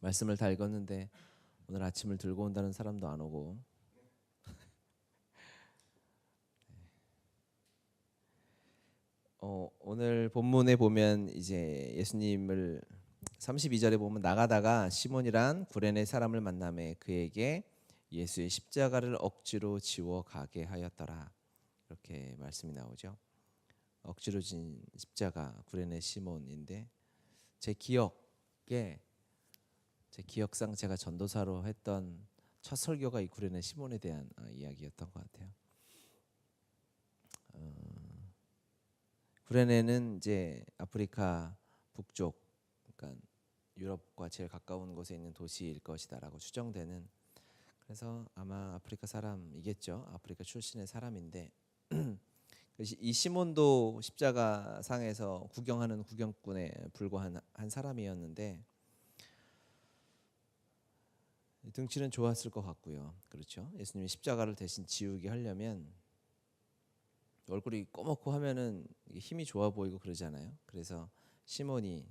말씀을 다 읽었는데 오늘 아침을 들고 온다는 사람도 안 오고. 오늘 본문에 보면 이제 예수님을 32절에 보면 나가다가 시몬이란 구레네 사람을 만나매 그에게 예수의 십자가를 억지로 지워 가게 하였더라. 이렇게 말씀이 나오죠. 억지로 진 십자가 구레네 시몬인데 제 기억상 제가 전도사로 했던 첫 설교가 이 구레네 시몬에 대한 이야기였던 것 같아요. 구레네는 이제 아프리카 북쪽, 그러니까 유럽과 제일 가까운 곳에 있는 도시일 것이다라고 추정되는. 그래서 아마 아프리카 사람이겠죠. 아프리카 출신의 사람인데 이 시몬도 십자가 상에서 구경하는 구경꾼에 불과한 한 사람이었는데 등치는 좋았을 것 같고요. 그렇죠. 예수님이 십자가를 대신 지우게 하려면 얼굴이 꼬먹고 하면은 힘이 좋아 보이고 그러잖아요. 그래서 시몬이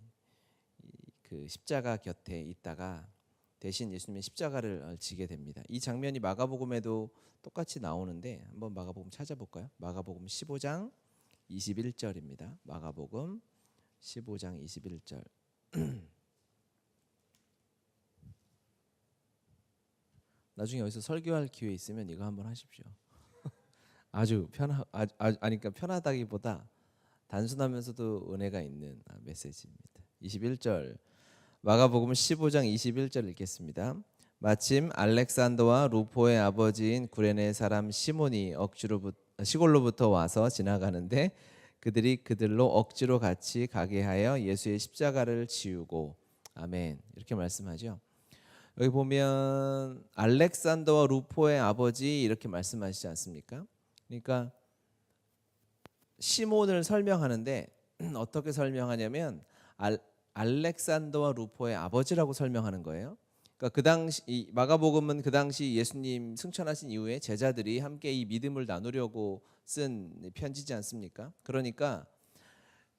그 십자가 곁에 있다가 대신 예수님의 십자가를 지게 됩니다. 이 장면이 마가복음에도 똑같이 나오는데 한번 마가복음 찾아볼까요? 마가복음 15장 21절입니다. 마가복음 15장 21절. 나중에 여기서 설교할 기회 있으면 이거 한번 하십시오. 아주 그러니까 편하다기보다 단순하면서도 은혜가 있는 메시지입니다. 21절 마가복음 15장 21절 읽겠습니다. 마침 알렉산더와 루포의 아버지인 구레네 사람 시몬이 시골로부터 와서 지나가는데 그들이 그들로 억지로 같이 가게 하여 예수의 십자가를 지우고. 아멘. 이렇게 말씀하죠. 여기 보면 알렉산더와 루포의 아버지 이렇게 말씀하시지 않습니까? 그러니까 시몬을 설명하는데 어떻게 설명하냐면 알렉산더와 루포의 아버지라고 설명하는 거예요. 그러니까 그 당시 이 마가복음은 그 당시 예수님 승천하신 이후에 제자들이 함께 이 믿음을 나누려고 쓴 편지지 않습니까? 그러니까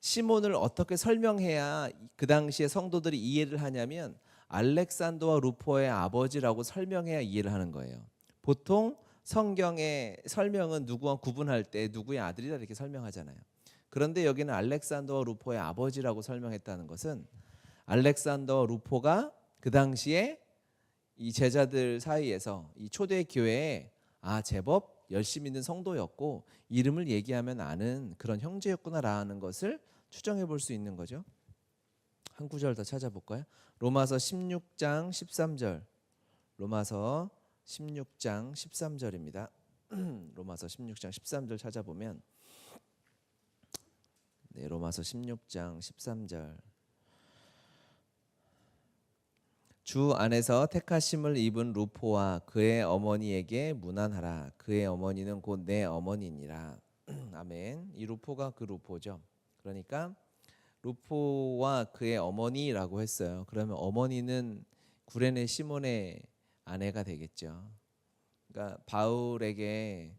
시몬을 어떻게 설명해야 그 당시에 성도들이 이해를 하냐면 알렉산더와 루포의 아버지라고 설명해야 이해를 하는 거예요. 보통 성경의 설명은 누구와 구분할 때 누구의 아들이다 이렇게 설명하잖아요. 그런데 여기는 알렉산더와 루포의 아버지라고 설명했다는 것은 알렉산더와 루포가 그 당시에 이 제자들 사이에서 이 초대 교회에 제법 열심히 있는 성도였고 이름을 얘기하면 아는 그런 형제였구나라는 것을 추정해 볼 수 있는 거죠. 한 구절 더 찾아볼까요? 로마서 16장 13절. 로마서 16장 13절입니다. 로마서 16장 13절 찾아보면 로마서 16장 13절. 주 안에서 택하심을 입은 루포와 그의 어머니에게 문안하라. 그의 어머니는 곧 내 어머니니라. 아멘. 이 루포가 그 루포죠. 그러니까 루포와 그의 어머니라고 했어요. 그러면 어머니는 구레네 시몬의 아내가 되겠죠. 그러니까 바울에게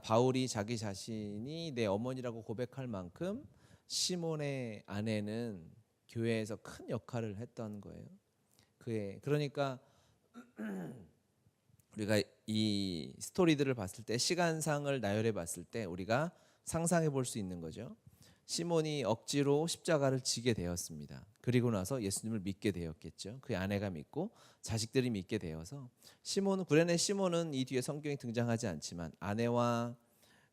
바울이 자기 자신이 내 어머니라고 고백할 만큼 시몬의 아내는 교회에서 큰 역할을 했던 거예요. 그러니까 우리가 이 스토리들을 봤을 때 시간상을 나열해 봤을 때 우리가 상상해 볼 수 있는 거죠. 시몬이 억지로 십자가를 지게 되었습니다. 그리고 나서 예수님을 믿게 되었겠죠. 그의 아내가 믿고 자식들이 믿게 되어서 구레네 시몬은 이 뒤에 성경에 등장하지 않지만 아내와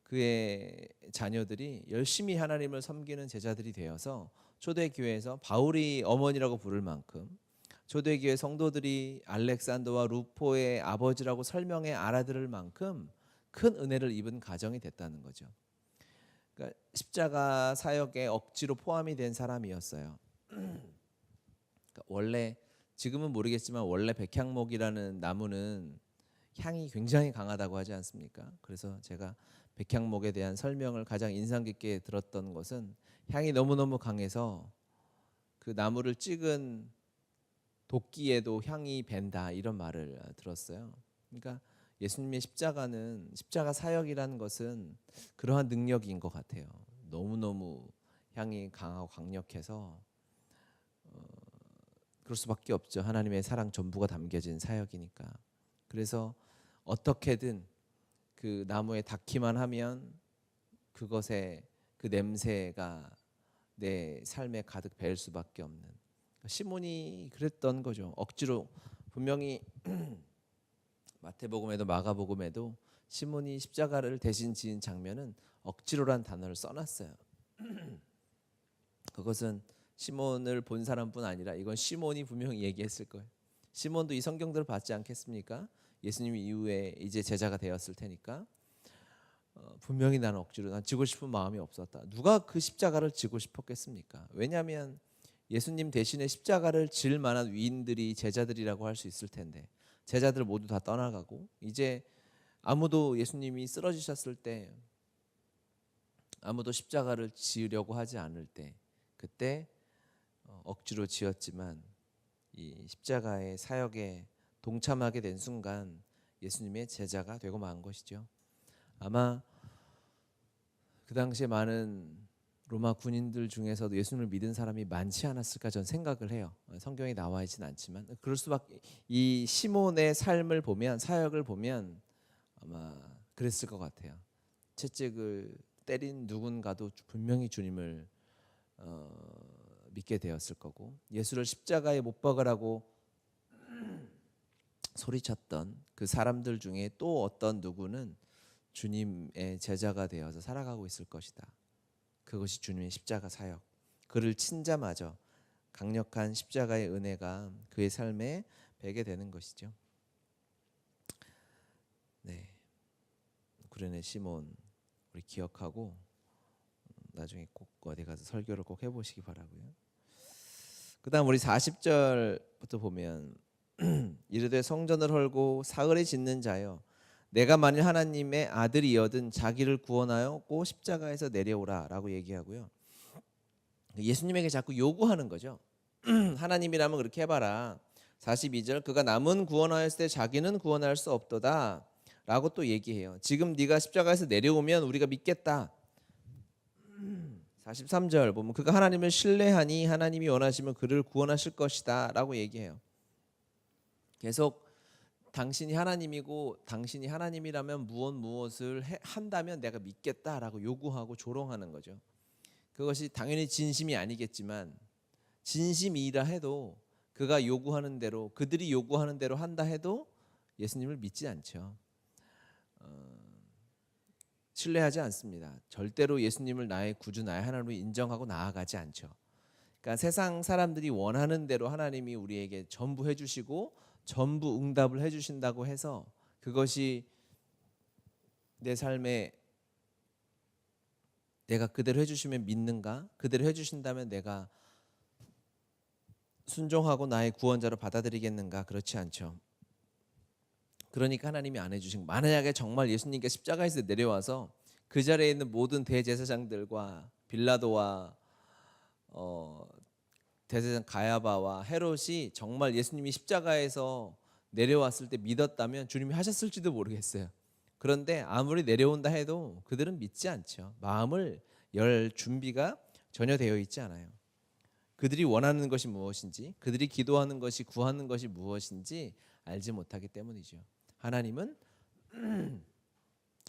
그의 자녀들이 열심히 하나님을 섬기는 제자들이 되어서 초대교회에서 바울이 어머니라고 부를 만큼 초대교회 성도들이 알렉산더와 루포의 아버지라고 설명해 알아들을 만큼 큰 은혜를 입은 가정이 됐다는 거죠. 그러니까 십자가 사역에 억지로 포함이 된 사람이었어요. 그러니까 원래 지금은 모르겠지만 원래 백향목이라는 나무는 향이 굉장히 강하다고 하지 않습니까? 그래서 제가 백향목에 대한 설명을 가장 인상 깊게 들었던 것은 향이 너무너무 강해서 그 나무를 찍은 도끼에도 향이 밴다 이런 말을 들었어요. 그러니까 예수님의 십자가 사역이라는 것은 그러한 능력인 것 같아요. 너무너무 향이 강하고 강력해서 그럴 수밖에 없죠. 하나님의 사랑 전부가 담겨진 사역이니까. 그래서 어떻게든 그 나무에 닿기만 하면 그것에 그 냄새가 내 삶에 가득 배일 수밖에 없는, 시몬이 그랬던 거죠. 억지로, 분명히 마태복음에도 마가복음에도 시몬이 십자가를 대신 지은 장면은 억지로란 단어를 써놨어요. 그것은 시몬을 본 사람뿐 아니라 이건 시몬이 분명히 얘기했을 거예요. 시몬도 이 성경들을 봤지 않겠습니까? 예수님 이후에 이제 제자가 되었을 테니까 분명히 나는 억지로, 난 지고 싶은 마음이 없었다. 누가 그 십자가를 지고 싶었겠습니까? 왜냐하면 예수님 대신에 십자가를 질 만한 위인들이 제자들이라고 할 수 있을 텐데 제자들 모두 다 떠나가고 이제 아무도, 예수님이 쓰러지셨을 때 아무도 십자가를 지으려고 하지 않을 때, 그때 억지로 지었지만 이 십자가의 사역에 동참하게 된 순간 예수님의 제자가 되고 만 것이죠. 아마 그 당시에 많은 로마 군인들 중에서도 예수님을 믿은 사람이 많지 않았을까 전 생각을 해요. 성경에 나와 있지는 않지만 그럴 수밖에. 이 시몬의 삶을 보면, 사역을 보면 아마 그랬을 것 같아요. 채찍을 때린 누군가도 분명히 주님을 믿게 되었을 거고, 예수를 십자가에 못 박으라고 소리쳤던 그 사람들 중에 또 어떤 누구는 주님의 제자가 되어서 살아가고 있을 것이다. 그것이 주님의 십자가 사역. 그를 친자마저 강력한 십자가의 은혜가 그의 삶에 배게 되는 것이죠. 네, 구레네 시몬 우리 기억하고 나중에 꼭 어디 가서 설교를 꼭 해보시기 바라고요. 그다음 우리 40절부터 보면 이르되 성전을 헐고 사흘에 짓는 자여, 내가 만일 하나님의 아들이여든 자기를 구원하여 꼭 십자가에서 내려오라 라고 얘기하고요. 예수님에게 자꾸 요구하는 거죠. 하나님이라면 그렇게 해봐라. 42절, 그가 남은 구원하였을 때 자기는 구원할 수 없도다 라고 또 얘기해요. 지금 네가 십자가에서 내려오면 우리가 믿겠다. 43절 보면 그가 하나님을 신뢰하니 하나님이 원하시면 그를 구원하실 것이다 라고 얘기해요. 계속 당신이 하나님이고 당신이 하나님이라면 무엇을 한다면 내가 믿겠다라고 요구하고 조롱하는 거죠. 그것이 당연히 진심이 아니겠지만 진심이라 해도 그가 요구하는 대로, 그들이 요구하는 대로 한다 해도 예수님을 믿지 않죠. 신뢰하지 않습니다. 절대로 예수님을 나의 구주, 나의 하나님으로 인정하고 나아가지 않죠. 그러니까 세상 사람들이 원하는 대로 하나님이 우리에게 전부 해주시고 전부 응답을 해주신다고 해서 그것이 내 삶에 내가 그대로 해주시면 믿는가? 그대로 해주신다면 내가 순종하고 나의 구원자로 받아들이겠는가? 그렇지 않죠. 그러니까 하나님이 안 해주신, 만약에 정말 예수님께 십자가에서 내려와서 그 자리에 있는 모든 대제사장들과 빌라도와 대제사장 가야바와 헤롯이 정말 예수님이 십자가에서 내려왔을 때 믿었다면 주님이 하셨을지도 모르겠어요. 그런데 아무리 내려온다 해도 그들은 믿지 않죠. 마음을 열 준비가 전혀 되어 있지 않아요. 그들이 원하는 것이 무엇인지, 그들이 기도하는 것이, 구하는 것이 무엇인지 알지 못하기 때문이죠. 하나님은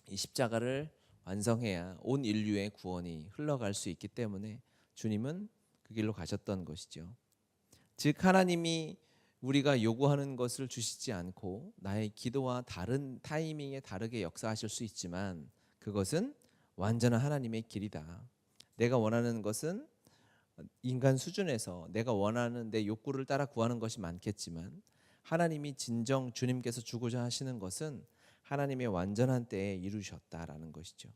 이 십자가를 완성해야 온 인류의 구원이 흘러갈 수 있기 때문에 주님은 그 길로 가셨던 것이죠. 즉 하나님이 우리가 요구하는 것을 주시지 않고 나의 기도와 다른 타이밍에 다르게 역사하실 수 있지만 그것은 완전한 하나님의 길이다. 내가 원하는 것은 인간 수준에서 내가 원하는 내 욕구를 따라 구하는 것이 많겠지만 하나님이 진정 주님께서 주고자 하시는 것은 하나님의 완전한 때에 이루셨다라는 것이죠.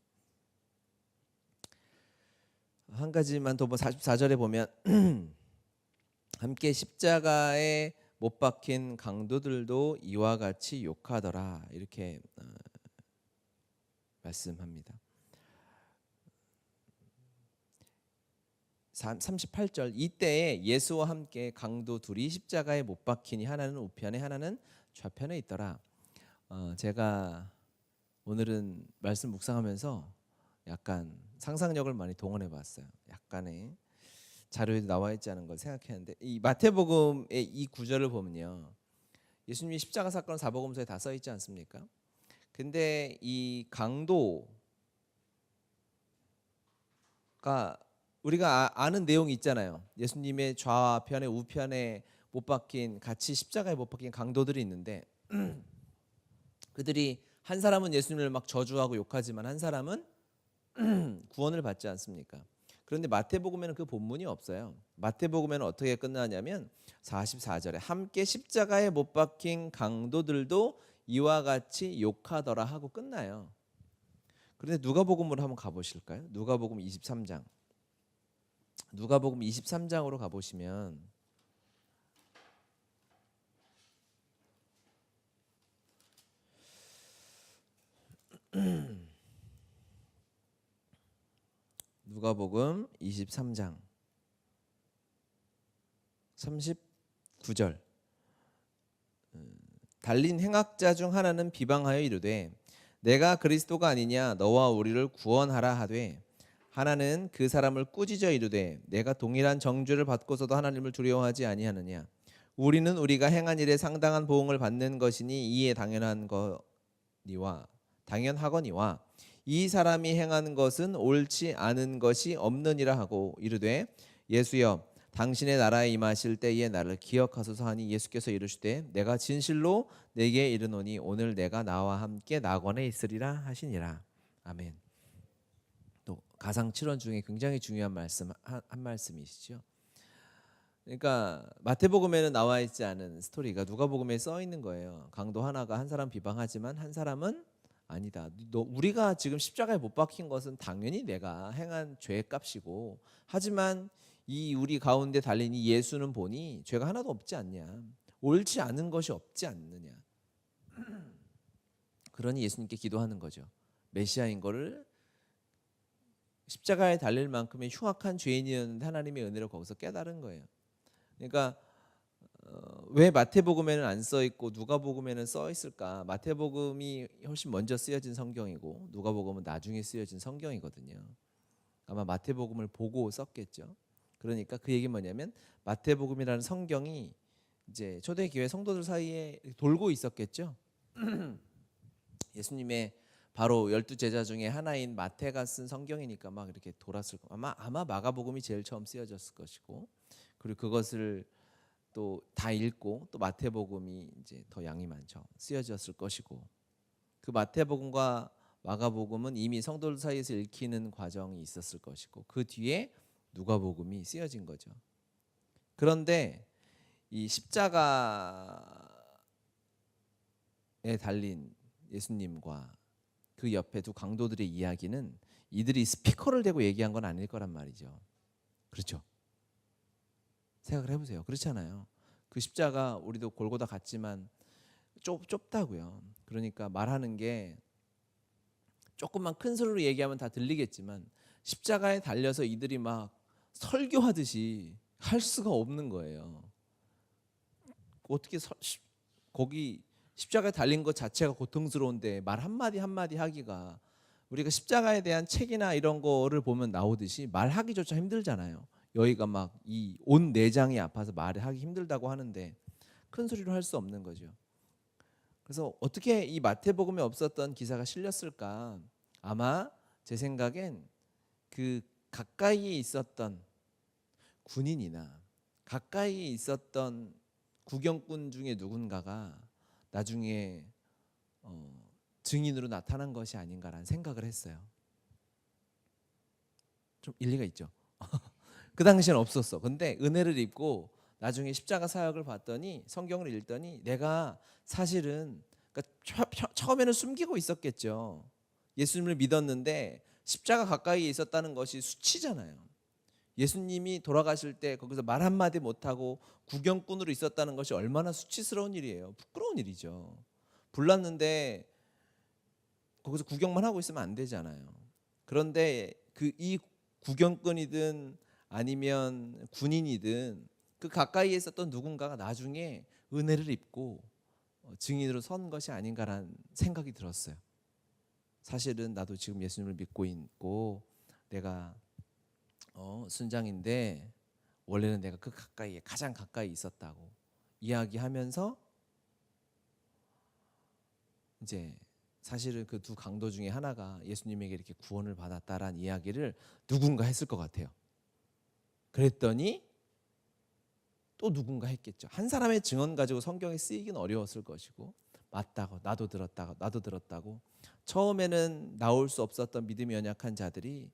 한 가지만 더 44절에 보면 함께 십자가에 못 박힌 강도들도 이와 같이 욕하더라 이렇게 말씀합니다. 38절, 이때에 예수와 함께 강도 둘이 십자가에 못 박히니 하나는 우편에 하나는 좌편에 있더라. 제가 오늘은 말씀 묵상하면서 약간 상상력을 많이 동원해 봤어요. 약간의 자료에도 나와 있지 않은 걸 생각했는데 이 마태복음의 이 구절을 보면요. 예수님이 십자가 사건 사복음서에 다 써 있지 않습니까? 근데 이 강도가 우리가 아는 내용이 있잖아요. 예수님의 좌편에 우편에 못 박힌 같이 십자가에 못 박힌 강도들이 있는데 그들이 한 사람은 예수님을 막 저주하고 욕하지만 한 사람은 구원을 받지 않습니까? 그런데 마태복음에는 그 본문이 없어요. 마태복음에는 어떻게 끝나냐면 44절에 함께 십자가에 못 박힌 강도들도 이와 같이 욕하더라 하고 끝나요. 그런데 누가복음으로 한번 가보실까요? 누가복음 23장. 누가복음 23장으로 가보시면 누가복음 23장 39절 달린 행악자 중 하나는 비방하여 이르되 내가 그리스도가 아니냐 너와 우리를 구원하라 하되 하나는 그 사람을 꾸짖어 이르되 내가 동일한 정죄를 받고서도 하나님을 두려워하지 아니하느냐 우리는 우리가 행한 일에 상당한 보응을 받는 것이니 이에 당연하거니와 이 사람이 행한 것은 옳지 않은 것이 없느니라 하고 이르되 예수여 당신의 나라에 임하실 때에 나를 기억하소서 하니 예수께서 이르시되 내가 진실로 내게 이르노니 오늘 내가 나와 함께 낙원에 있으리라 하시니라. 아멘. 또 가상칠언 중에 굉장히 중요한 말씀 한 말씀이시죠. 그러니까 마태복음에는 나와 있지 않은 스토리가 누가복음에 써 있는 거예요. 강도 하나가 한 사람 비방하지만 한 사람은 아니다. 우리가 지금 십자가에 못 박힌 것은 당연히 내가 행한 죄의 값이고 하지만 이 우리 가운데 달린 이 예수는 보니 죄가 하나도 없지 않냐. 옳지 않은 것이 없지 않느냐. 그러니 예수님께 기도하는 거죠. 메시아인 거를 십자가에 달릴 만큼의 흉악한 죄인이었는데 하나님의 은혜로 거기서 깨달은 거예요. 그러니까 왜 마태복음에는 안 써 있고 누가복음에는 써 있을까? 마태복음이 훨씬 먼저 쓰여진 성경이고 누가복음은 나중에 쓰여진 성경이거든요. 아마 마태복음을 보고 썼겠죠. 그러니까 그 얘기 뭐냐면 마태복음이라는 성경이 이제 초대교회 성도들 사이에 돌고 있었겠죠. 예수님의 바로 12제자 중에 하나인 마태가 쓴 성경이니까 막 이렇게 돌았을 거. 아마 마가복음이 제일 처음 쓰여졌을 것이고 그리고 그것을 또 다 읽고 또 마태복음이 이제 더 양이 많죠. 쓰여졌을 것이고 그 마태복음과 마가복음은 이미 성도들 사이에서 읽히는 과정이 있었을 것이고 그 뒤에 누가복음이 쓰여진 거죠. 그런데 이 십자가에 달린 예수님과 그 옆에 두 강도들의 이야기는 이들이 스피커를 대고 얘기한 건 아닐 거란 말이죠. 그렇죠? 생각을 해보세요. 그렇잖아요. 그 십자가 우리도 골고다 갔지만 좁다고요. 그러니까 말하는 게 조금만 큰 소리로 얘기하면 다 들리겠지만 십자가에 달려서 이들이 막 설교하듯이 할 수가 없는 거예요. 어떻게 거기 십자가에 달린 것 자체가 고통스러운데 말 한마디 한마디 하기가 우리가 십자가에 대한 책이나 이런 거를 보면 나오듯이 말하기조차 힘들잖아요. 여기가 막 이 온 내장이 아파서 말하기 힘들다고 하는데 큰 소리로 할 수 없는 거죠. 그래서 어떻게 이 마태복음에 없었던 기사가 실렸을까? 아마 제 생각엔 그 가까이에 있었던 군인이나 가까이에 있었던 구경꾼 중에 누군가가 나중에 증인으로 나타난 것이 아닌가라는 생각을 했어요. 좀 일리가 있죠. 그 당시엔 없었어. 근데 은혜를 입고 나중에 십자가 사역을 봤더니 성경을 읽더니 내가 사실은 그러니까 처음에는 숨기고 있었겠죠. 예수님을 믿었는데 십자가 가까이에 있었다는 것이 수치잖아요. 예수님이 돌아가실 때 거기서 말 한마디 못하고 구경꾼으로 있었다는 것이 얼마나 수치스러운 일이에요. 부끄러운 일이죠. 불났는데 거기서 구경만 하고 있으면 안 되잖아요. 그런데 이 구경꾼이든 아니면 군인이든 그 가까이에 있었던 누군가가 나중에 은혜를 입고 증인으로 선 것이 아닌가라는 생각이 들었어요. 사실은 나도 지금 예수님을 믿고 있고 내가 순장인데 원래는 내가 그 가까이에 가장 가까이 있었다고 이야기하면서 이제 사실은 그 두 강도 중에 하나가 예수님에게 이렇게 구원을 받았다라는 이야기를 누군가 했을 것 같아요. 그랬더니 또 누군가 했겠죠. 한 사람의 증언 가지고 성경에 쓰이긴 어려웠을 것이고, 맞다고 나도 들었다고 처음에는 나올 수 없었던 믿음이 연약한 자들이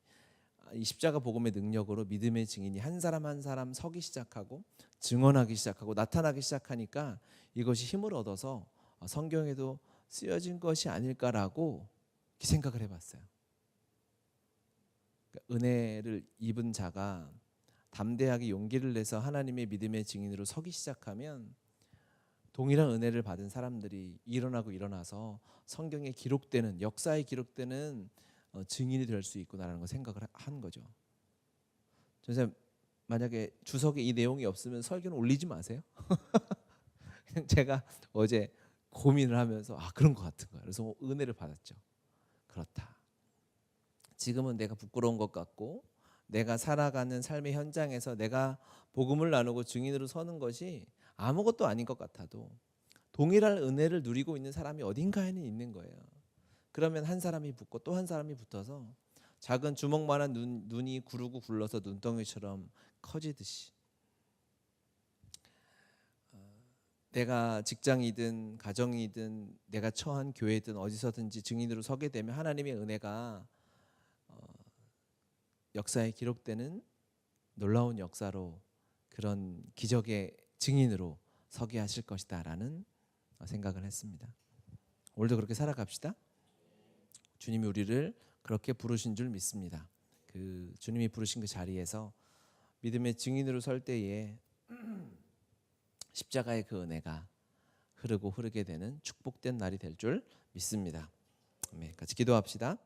이 십자가 복음의 능력으로 믿음의 증인이 한 사람 한 사람 서기 시작하고 증언하기 시작하고 나타나기 시작하니까 이것이 힘을 얻어서 성경에도 쓰여진 것이 아닐까라고 생각을 해봤어요. 그러니까 은혜를 입은 자가 담대하게 용기를 내서 하나님의 믿음의 증인으로 서기 시작하면 동일한 은혜를 받은 사람들이 일어나서 성경에 기록되는, 역사에 기록되는 증인이 될 수 있구나라는 걸 생각을 한 거죠. 선생님, 만약에 주석에 이 내용이 없으면 설교는 올리지 마세요. 그냥 제가 어제 고민을 하면서 그런 것 같은 거예요. 그래서 은혜를 받았죠. 그렇다. 지금은 내가 부끄러운 것 같고 내가 살아가는 삶의 현장에서 내가 복음을 나누고 증인으로 서는 것이 아무것도 아닌 것 같아도 동일한 은혜를 누리고 있는 사람이 어딘가에는 있는 거예요. 그러면 한 사람이 붙고 또 한 사람이 붙어서 작은 주먹만한 눈이 구르고 굴러서 눈덩이처럼 커지듯이 내가 직장이든 가정이든 내가 처한 교회든 어디서든지 증인으로 서게 되면 하나님의 은혜가 역사에 기록되는 놀라운 역사로 그런 기적의 증인으로 서게 하실 것이다라는 생각을 했습니다. 오늘도 그렇게 살아갑시다. 주님이 우리를 그렇게 부르신 줄 믿습니다. 그 주님이 부르신 그 자리에서 믿음의 증인으로 설 때에 십자가의 그 은혜가 흐르게 되는 축복된 날이 될 줄 믿습니다. 같이 기도합시다.